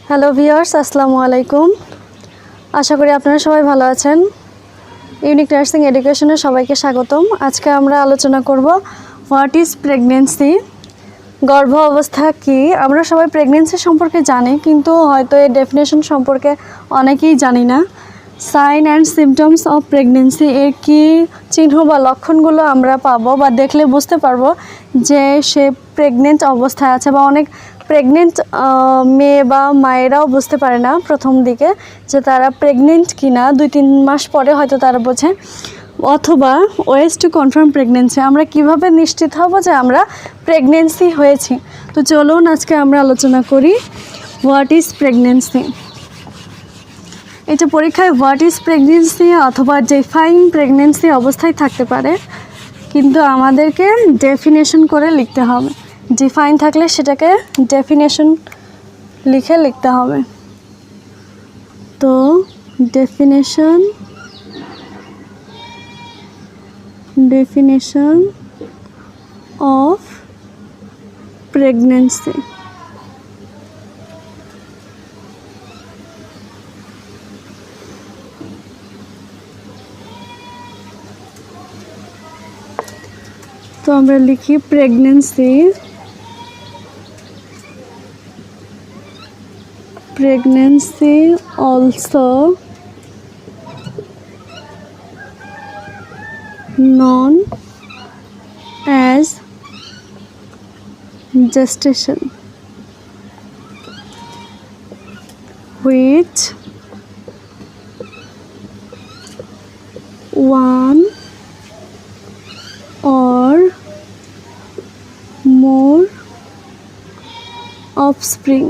Hello viewers, আসসালামু আলাইকুম। আশা করি আপনারা সবাই ভালো আছেন। ইউনিক নার্সিং এডুকেশনে সবাইকে স্বাগতম। আজকে আমরা আলোচনা করব হোয়াট ইজ প্রেগনেন্সি, গর্ভ অবস্থা কি। আমরা সবাই প্রেগনেন্সি সম্পর্কে জানি, কিন্তু হয়তো এর ডেফিনেশন সম্পর্কে অনেকেই জানি না। Sign and symptoms of pregnancy, এর কী চিহ্ন বা লক্ষণগুলো আমরা পাবো বা দেখলে বুঝতে পারবো যে সে প্রেগনেন্ট অবস্থায় আছে। বা অনেক প্রেগনেন্ট মেয়ে বা মায়েরাও বুঝতে পারে না প্রথম দিকে যে তারা প্রেগনেন্ট কিনা, 2-3 মাস পরে হয়তো তারা বোঝে। অথবা ওয়েজ টু কনফার্ম প্রেগনেন্সি, আমরা কিভাবে নিশ্চিত হব যে আমরা প্রেগনেন্সি হয়েছি। তো চলুন আজকে আমরা আলোচনা করি হোয়াট ইজ প্রেগনেন্সি। এটা পরীক্ষায় হোয়াট ইজ প্রেগনেন্সি অথবা ডিফাইন প্রেগনেন্সি অবস্থায় থাকতে পারে, কিন্তু আমাদেরকে ডেফিনেশন করে লিখতে হবে। ডিফাইন থাকলে সেটাকে ডেফিনেশন লিখে লিখতে হবে। তো ডেফিনেশন অফ প্রেগনেন্সি। তো আমরা লিখি pregnancy also known as gestation, which one or more offspring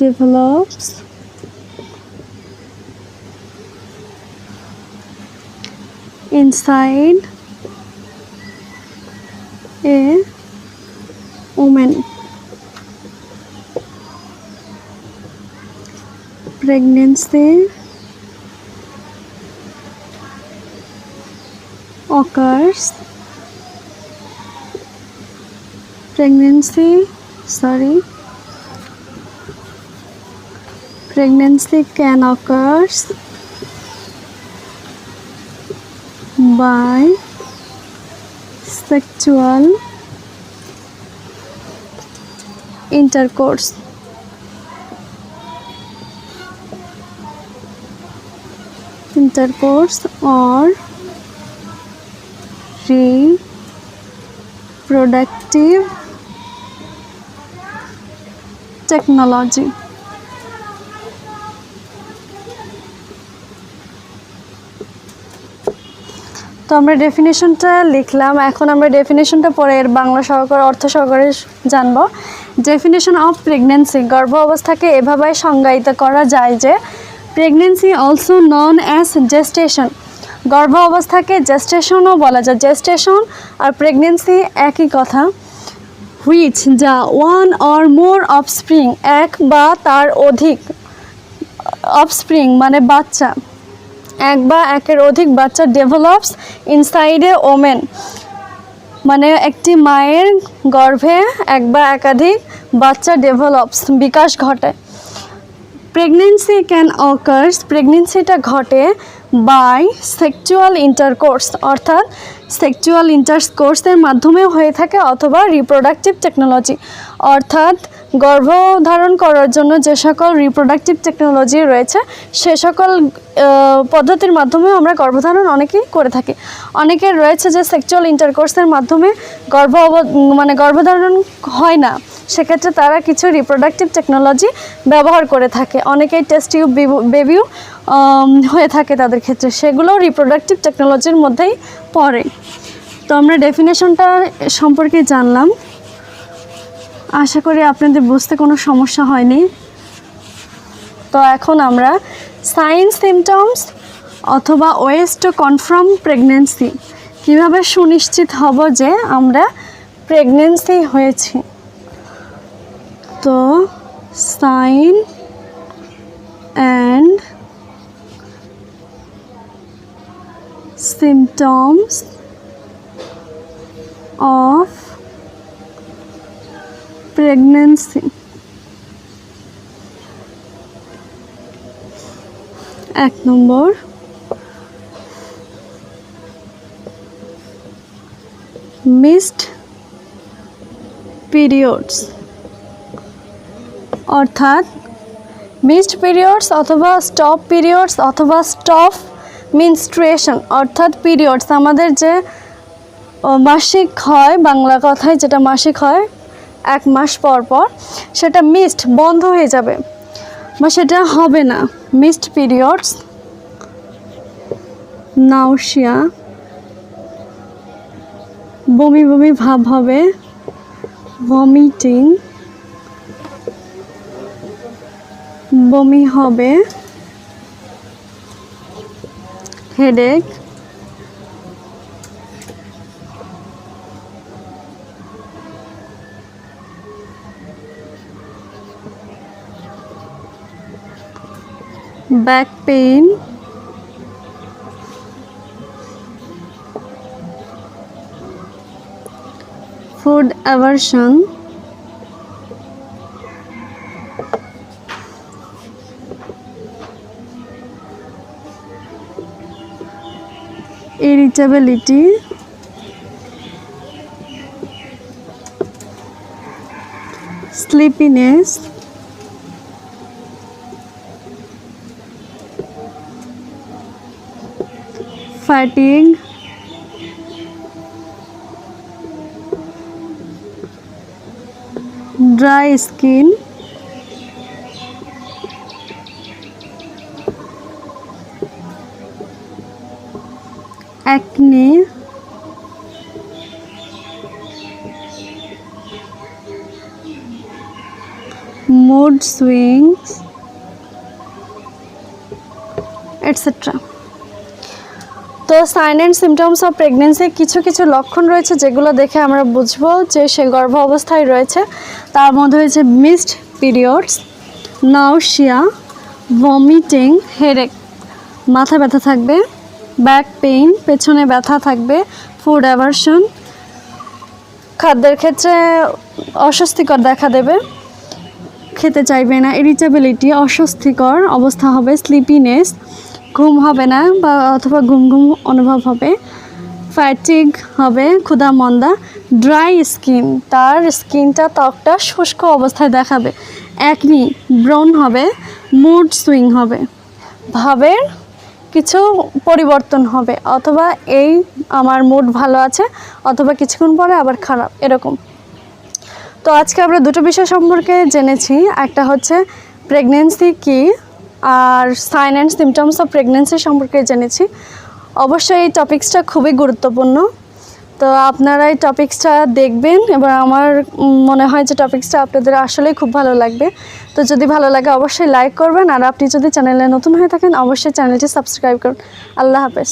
develops inside a woman. Pregnancy occurs pregnancy can occur by sexual intercourse or reproductive technology. তো আমরা ডেফিনেশনটা লিখলাম, এখন আমরা ডেফিনেশনটা পরে এর বাংলা সহকারে অর্থ সহকারে জানব। ডেফিনেশন অফ প্রেগনেন্সি, গর্ভ অবস্থাকে এভাবে সংজ্ঞায়িত করা যায় যে pregnancy also known as gestation, গর্ভ অবস্থাকে জেস্টেশনও বলা যায়। জেস্টেশন আর প্রেগনেন্সি একই কথা। হুইচ, যা, ওয়ান অর মোর অফস্প্রিং, এক বা তার অধিক, অফস্প্রিং মানে বাচ্চা, এক বা একের অধিক বাচ্চা, ডেভেলপস ইনসাইড এ ওমেন মানে একটি মায়ের গর্ভে এক বা একাধিক বাচ্চা ডেভেলপস বিকাশ ঘটে। প্রেগনেন্সি ক্যান অকার্স, প্রেগনেন্সিটা ঘটে বাই সেক্সুয়াল ইন্টারকোর্স, অর্থাৎ সেক্সুয়াল ইন্টারকোর্সের মাধ্যমেও হয়ে থাকে, অথবা রিপ্রোডাক্টিভ টেকনোলজি, অর্থাৎ গর্ভধারণ করার জন্য যে সকল রিপ্রোডাক্টিভ টেকনোলজি রয়েছে সে সকল পদ্ধতির মাধ্যমেও আমরা গর্ভধারণ অনেকেই করে থাকি। অনেকের রয়েছে যে সেক্সুয়াল ইন্টারকোর্সের মাধ্যমে গর্ভধারণ হয় না, সেক্ষেত্রে তারা কিছু রিপ্রোডাক্টিভ টেকনোলজি ব্যবহার করে থাকে। অনেকেই টেস্ট টিউব বেবিও হয়ে থাকে তাদের ক্ষেত্রে, সেগুলোও রিপ্রোডাক্টিভ টেকনোলজির মধ্যেই পড়ে। তো আমরা ডেফিনেশনটা সম্পর্কে জানলাম, আশা করি আপনাদের বুঝতে কোনো সমস্যা হয়নি। তো এখন আমরা সাইন সিমটমস অথবা ওয়েজ টু কনফার্ম প্রেগনেন্সি, কীভাবে সুনিশ্চিত হব যে আমরা প্রেগনেন্সি হয়েছি। তো sign and symptoms of pregnancy. 1 number, missed periods, অর্থাৎ মিসড পিরিয়ডস অথবা স্টপ পিরিয়ডস অথবা স্টপ মেনস্ট্রুয়েশন, অর্থাৎ পিরিয়ডস আমাদের যে মাসিক হয়, বাংলা কথায় যেটা মাসিক হয় 1 মাস পর পর, সেটা মিসড বন্ধ হয়ে যাবে বা সেটা হবে না। মিসড পিরিয়ডস, নাউশিয়া, বমি বমি ভাব হবে, ভমিটিং, বমি হবে, headache, back pain, food aversion, irritability, sleepiness, fatigue, dry skin, acne, mood swings, etc. তো sign and symptoms of pregnancy কিছু কিছু লক্ষণ রয়েছে যেগুলো দেখে আমরা বুঝবো যে সে গর্ভ অবস্থায় রয়েছে। তার মধ্যে হয়েছে মিসড পিরিয়ডস, নাউশিয়া, ভমিটিং, হেডেক, মাথা ব্যথা থাকবে, ব্যাক পেইন, পেছনে ব্যথা থাকবে, ফুড অ্যাভারশন, খাদ্যের ক্ষেত্রে অস্বস্তিকর দেখা দেবে, খেতে চাইবে না, ইরিটেবিলিটি, অস্বস্তিকর অবস্থা হবে, স্লিপিনেস, ঘুম হবে না বা অথবা ঘুম ঘুম অনুভব হবে, ফ্যাটিগ হবে, ক্ষুধা মন্দা, ড্রাই স্কিন, তার স্কিনটা ত্বকটা শুষ্ক অবস্থায় দেখাবে, অ্যাকনি, ব্রণ হবে, মুড সুইং হবে, ভাবের কিছু পরিবর্তন হবে, অথবা এই আমার মুড ভালো আছে অথবা কিছুক্ষণ পরে আবার খারাপ, এরকম। তো আজকে আমরা দুটো বিষয় সম্পর্কে জেনেছি, একটা হচ্ছে প্রেগনেন্সি কি আর sign and symptoms of pregnancy সম্পর্কে জেনেছি। অবশ্যই এই টপিক্সটা খুবই গুরুত্বপূর্ণ, তো আপনারা এই টপিক্সটা দেখবেন এবং আমার মনে হয় যে টপিক্সটা আপনাদের আসলেই খুব ভালো লাগবে। তো যদি ভালো লাগে অবশ্যই লাইক করবেন, আর আপনি যদি চ্যানেলে নতুন হয়ে থাকেন অবশ্যই চ্যানেলটি সাবস্ক্রাইব করুন। আল্লাহ হাফেজ।